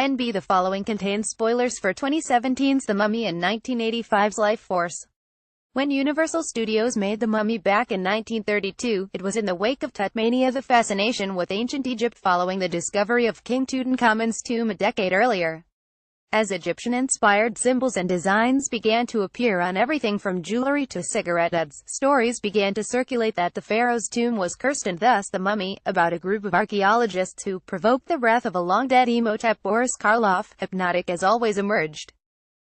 NB The following contains spoilers for 2017's The Mummy and 1985's Lifeforce. When Universal Studios made The Mummy back in 1932, it was in the wake of Tutmania, the fascination with ancient Egypt following the discovery of King Tutankhamun's tomb a decade earlier. As Egyptian-inspired symbols and designs began to appear on everything from jewelry to cigarette ads, stories began to circulate that the pharaoh's tomb was cursed and thus the mummy, about a group of archaeologists who provoked the wrath of a long-dead Imhotep Boris Karloff, hypnotic as always, emerged.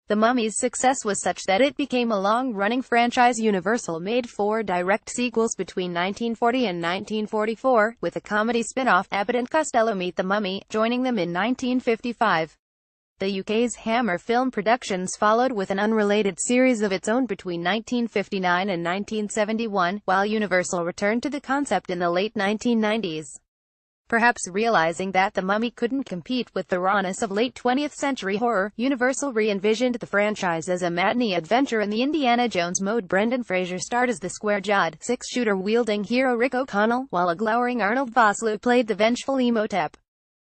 The Mummy's success was such that it became a long-running franchise. Universal made 4 direct sequels between 1940 and 1944, with a comedy spin-off, Abbott and Costello Meet the Mummy, joining them in 1955. The UK's Hammer Film Productions followed with an unrelated series of its own between 1959 and 1971, while Universal returned to the concept in the late 1990s. Perhaps realizing that The Mummy couldn't compete with the rawness of late 20th century horror, Universal re-envisioned the franchise as a matinee adventure in the Indiana Jones mode. Brendan Fraser starred as the square-jawed, six-shooter-wielding hero Rick O'Connell, while a glowering Arnold Vosloo played the vengeful Imhotep.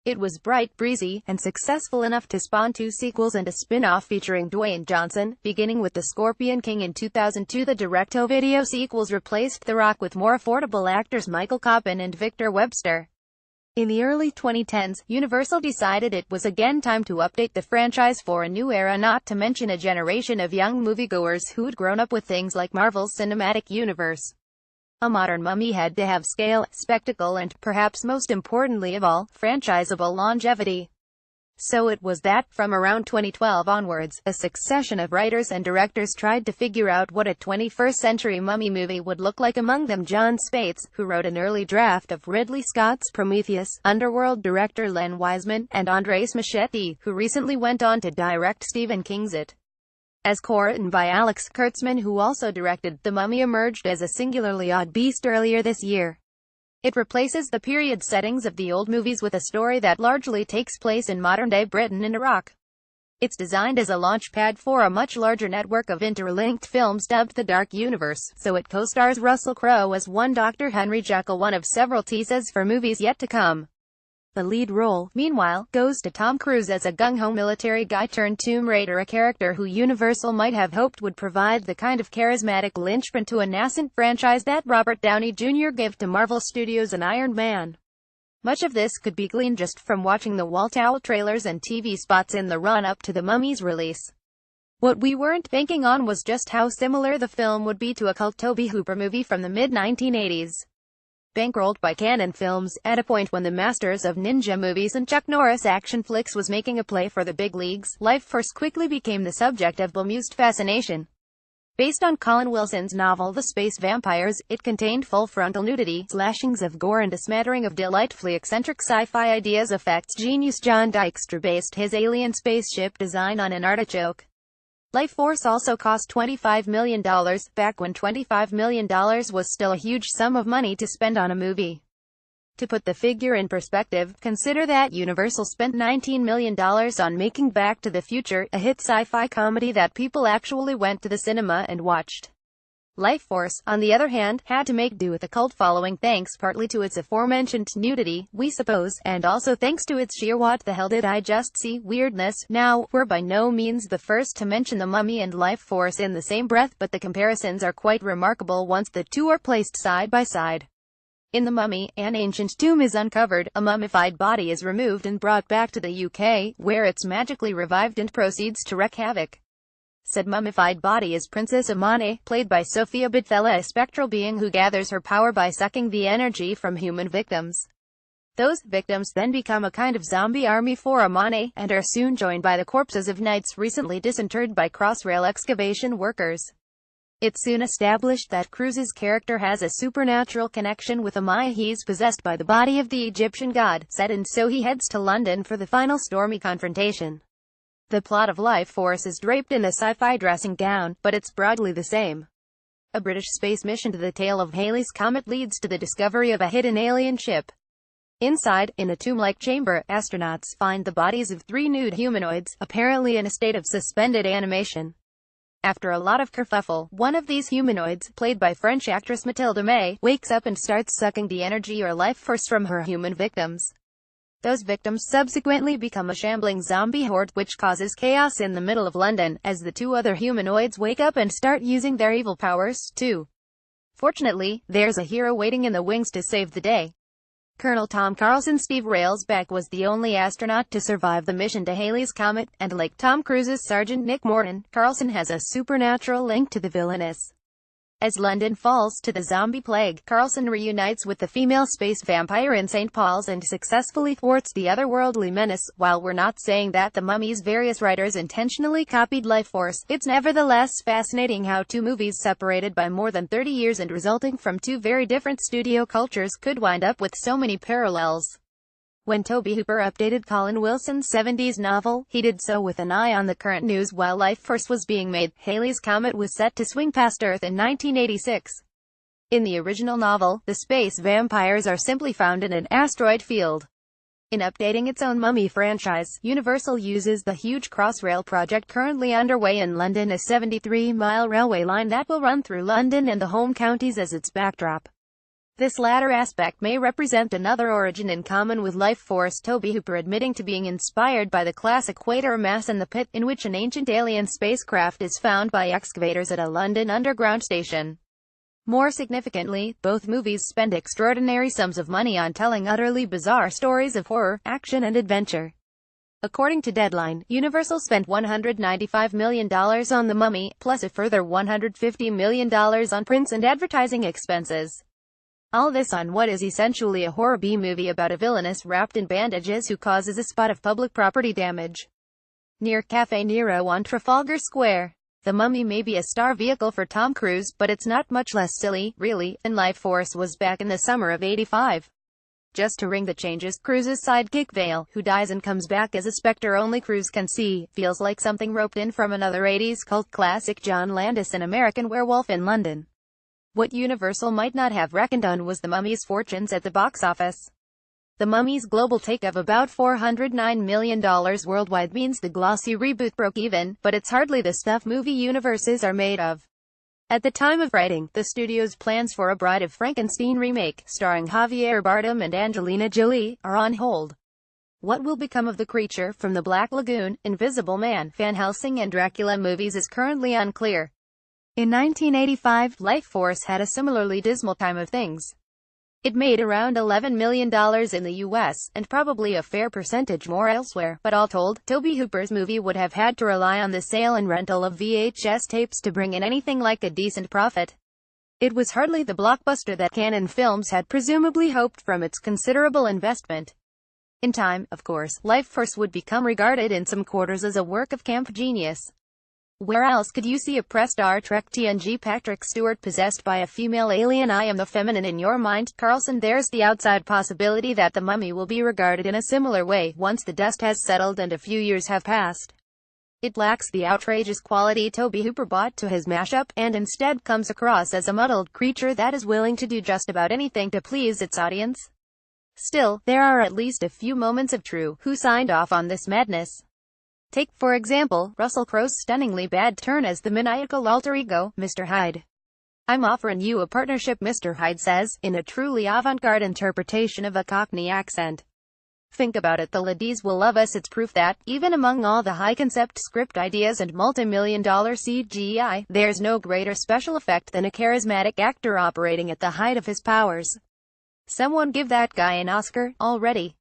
It was bright, breezy, and successful enough to spawn 2 sequels and a spin-off featuring Dwayne Johnson, beginning with The Scorpion King in 2002. The direct-to-video sequels replaced The Rock with more affordable actors Michael Coppin and Victor Webster. In the early 2010s, Universal decided it was again time to update the franchise for a new era, not to mention a generation of young moviegoers who'd grown up with things like Marvel's cinematic universe. A modern Mummy had to have scale, spectacle, and, perhaps most importantly of all, franchisable longevity. So it was that, from around 2012 onwards, a succession of writers and directors tried to figure out what a 21st-century Mummy movie would look like. Among them John Spates, who wrote an early draft of Ridley Scott's Prometheus, Underworld director Len Wiseman, and Andres Muschietti, who recently went on to direct Stephen King's It. As core written by Alex Kurtzman, who also directed The Mummy, emerged as a singularly odd beast earlier this year. It replaces the period settings of the old movies with a story that largely takes place in modern-day Britain and Iraq. It's designed as a launchpad for a much larger network of interlinked films dubbed the Dark Universe, so it co-stars Russell Crowe as one Dr. Henry Jekyll, one of several teases for movies yet to come. The lead role, meanwhile, goes to Tom Cruise as a gung-ho military guy turned Tomb Raider, a character who Universal might have hoped would provide the kind of charismatic linchpin to a nascent franchise that Robert Downey Jr. gave to Marvel Studios and Iron Man. Much of this could be gleaned just from watching the wall-to-wall trailers and TV spots in the run-up to The Mummy's release. What we weren't banking on was just how similar the film would be to a cult Tobe Hooper movie from the mid-1980s. Bankrolled by Cannon Films, at a point when the Masters of Ninja movies and Chuck Norris action flicks was making a play for the big leagues, Lifeforce quickly became the subject of bemused fascination. Based on Colin Wilson's novel The Space Vampires, it contained full-frontal nudity, slashings of gore, and a smattering of delightfully eccentric sci-fi ideas. Effects genius John Dykstra based his alien spaceship design on an artichoke. Lifeforce also cost $25 million, back when $25 million was still a huge sum of money to spend on a movie. To put the figure in perspective, consider that Universal spent $19 million on making Back to the Future, a hit sci-fi comedy that people actually went to the cinema and watched. Lifeforce, on the other hand, had to make do with a cult following thanks partly to its aforementioned nudity, we suppose, and also thanks to its sheer what the hell did I just see weirdness. Now, we're by no means the first to mention The Mummy and Lifeforce in the same breath, but the comparisons are quite remarkable once the two are placed side by side. In The Mummy, an ancient tomb is uncovered, a mummified body is removed and brought back to the UK, where it's magically revived and proceeds to wreak havoc. Said mummified body is Princess Amane, played by Sophia Boutella, a spectral being who gathers her power by sucking the energy from human victims. Those victims then become a kind of zombie army for Amane, and are soon joined by the corpses of knights recently disinterred by Crossrail excavation workers. It's soon established that Cruise's character has a supernatural connection with Amaya. He's possessed by the body of the Egyptian god, Set, and so he heads to London for the final stormy confrontation. The plot of Lifeforce is draped in a sci-fi dressing gown, but it's broadly the same. A British space mission to the tail of Halley's Comet leads to the discovery of a hidden alien ship. Inside, in a tomb-like chamber, astronauts find the bodies of 3 nude humanoids, apparently in a state of suspended animation. After a lot of kerfuffle, one of these humanoids, played by French actress Mathilde May, wakes up and starts sucking the energy or life force from her human victims. Those victims subsequently become a shambling zombie horde, which causes chaos in the middle of London, as the two other humanoids wake up and start using their evil powers, too. Fortunately, there's a hero waiting in the wings to save the day. Colonel Tom Carlson. Steve Railsback was the only astronaut to survive the mission to Halley's Comet, and like Tom Cruise's Sergeant Nick Morton, Carlson has a supernatural link to the villainous. As London falls to the zombie plague, Carlson reunites with the female space vampire in St. Paul's and successfully thwarts the otherworldly menace. While we're not saying that the Mummy's various writers intentionally copied Lifeforce, it's nevertheless fascinating how two movies separated by more than 30 years and resulting from two very different studio cultures could wind up with so many parallels. When Tobe Hooper updated Colin Wilson's 70s novel, he did so with an eye on the current news. While Lifeforce was being made, Halley's Comet was set to swing past Earth in 1986. In the original novel, the space vampires are simply found in an asteroid field. In updating its own Mummy franchise, Universal uses the huge Crossrail project currently underway in London, a 73-mile railway line that will run through London and the home counties as its backdrop. This latter aspect may represent another origin in common with Lifeforce, Tobe Hooper admitting to being inspired by the classic Quatermass and the Pit, in which an ancient alien spacecraft is found by excavators at a London underground station. More significantly, both movies spend extraordinary sums of money on telling utterly bizarre stories of horror, action and adventure. According to Deadline, Universal spent $195 million on The Mummy, plus a further $150 million on prints and advertising expenses. All this on what is essentially a horror B-movie about a villainess wrapped in bandages who causes a spot of public property damage near Cafe Nero on Trafalgar Square. The Mummy may be a star vehicle for Tom Cruise, but it's not much less silly, really, than Lifeforce was back in the summer of '85. Just to ring the changes, Cruise's sidekick Vale, who dies and comes back as a specter only Cruise can see, feels like something roped in from another '80s cult classic, John Landis' An American Werewolf in London. What Universal might not have reckoned on was The Mummy's fortunes at the box office. The Mummy's global take of about $409 million worldwide means the glossy reboot broke even, but it's hardly the stuff movie universes are made of. At the time of writing, the studio's plans for a Bride of Frankenstein remake, starring Javier Bardem and Angelina Jolie, are on hold. What will become of the creature from the Black Lagoon, Invisible Man, Van Helsing and Dracula movies is currently unclear. In 1985, Lifeforce had a similarly dismal time of things. It made around $11 million in the US, and probably a fair percentage more elsewhere, but all told, Tobe Hooper's movie would have had to rely on the sale and rental of VHS tapes to bring in anything like a decent profit. It was hardly the blockbuster that Cannon Films had presumably hoped from its considerable investment. In time, of course, Lifeforce would become regarded in some quarters as a work of camp genius. Where else could you see a pre-Star Trek TNG Patrick Stewart possessed by a female alien? I am the feminine in your mind, Carlson. There's the outside possibility that The Mummy will be regarded in a similar way, once the dust has settled and a few years have passed. It lacks the outrageous quality Tobe Hooper brought to his mashup, and instead comes across as a muddled creature that is willing to do just about anything to please its audience. Still, there are at least a few moments of true who signed off on this madness. Take, for example, Russell Crowe's stunningly bad turn as the maniacal alter ego, Mr. Hyde. "I'm offering you a partnership," Mr. Hyde says, in a truly avant-garde interpretation of a Cockney accent. Think about it, the ladies will love us. It's proof that, even among all the high-concept script ideas and multi-million-dollar CGI, there's no greater special effect than a charismatic actor operating at the height of his powers. Someone give that guy an Oscar, already.